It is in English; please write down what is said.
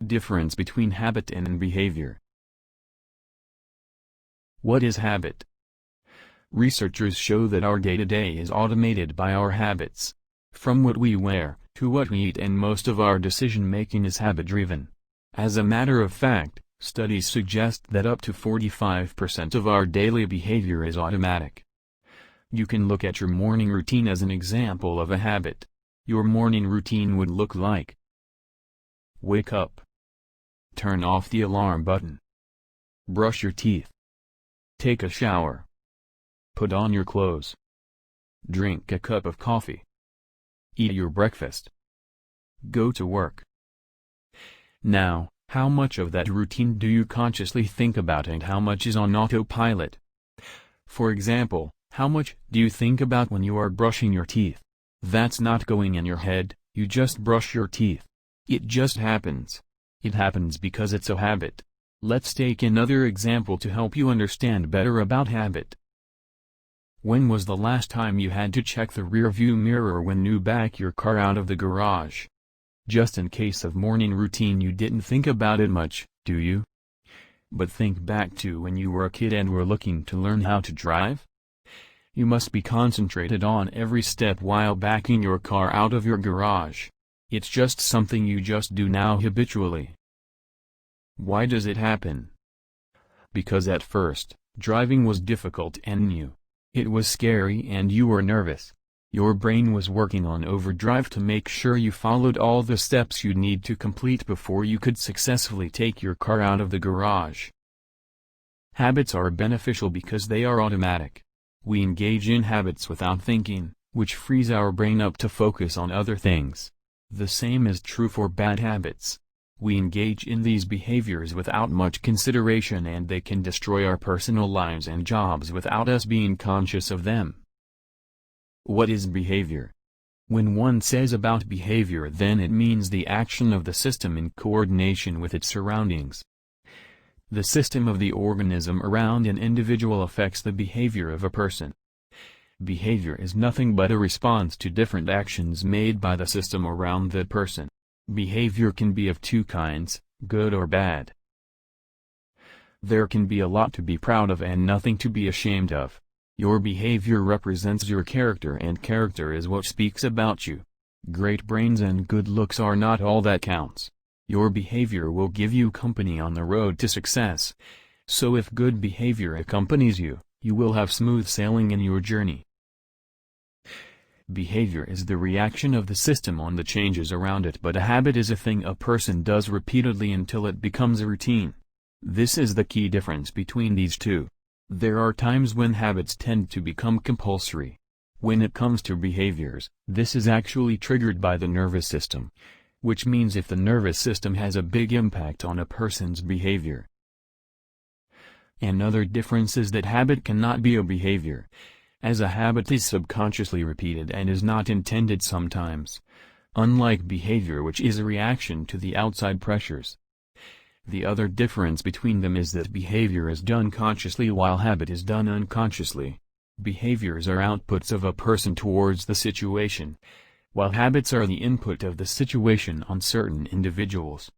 Difference between habit and behavior. What is habit? Researchers show that our day-to-day is automated by our habits. From what we wear, to what we eat, and most of our decision-making is habit-driven. As a matter of fact, studies suggest that up to 45% of our daily behavior is automatic. You can look at your morning routine as an example of a habit. Your morning routine would look like: wake up, turn off the alarm button, brush your teeth, take a shower, put on your clothes, drink a cup of coffee, eat your breakfast, go to work. Now, how much of that routine do you consciously think about and how much is on autopilot? For example, how much do you think about when you are brushing your teeth? That's not going in your head, you just brush your teeth. It just happens. It happens because it's a habit. Let's take another example to help you understand better about habit. When was the last time you had to check the rearview mirror when you back your car out of the garage? Just in case of morning routine, you didn't think about it much, do you? But think back to when you were a kid and were looking to learn how to drive. You must be concentrated on every step while backing your car out of your garage. It's just something you just do now habitually. Why does it happen? Because at first, driving was difficult and new. It was scary and you were nervous. Your brain was working on overdrive to make sure you followed all the steps you'd need to complete before you could successfully take your car out of the garage. Habits are beneficial because they are automatic. We engage in habits without thinking, which frees our brain up to focus on other things. The same is true for bad habits. We engage in these behaviors without much consideration and they can destroy our personal lives and jobs without us being conscious of them. What is behavior? When one says about behavior, then it means the action of the system in coordination with its surroundings. The system of the organism around an individual affects the behavior of a person. Behavior is nothing but a response to different actions made by the system around that person. Behavior can be of two kinds, good or bad. There can be a lot to be proud of and nothing to be ashamed of. Your behavior represents your character and character is what speaks about you. Great brains and good looks are not all that counts. Your behavior will give you company on the road to success. So if good behavior accompanies you, you will have smooth sailing in your journey. Behavior is the reaction of the system on the changes around it, but a habit is a thing a person does repeatedly until it becomes a routine. This is the key difference between these two. There are times when habits tend to become compulsory. When it comes to behaviors, this is actually triggered by the nervous system, which means if the nervous system has a big impact on a person's behavior. Another difference is that habit cannot be a behavior, as a habit is subconsciously repeated and is not intended sometimes, unlike behavior which is a reaction to the outside pressures. The other difference between them is that behavior is done consciously while habit is done unconsciously. Behaviors are outputs of a person towards the situation, while habits are the input of the situation on certain individuals.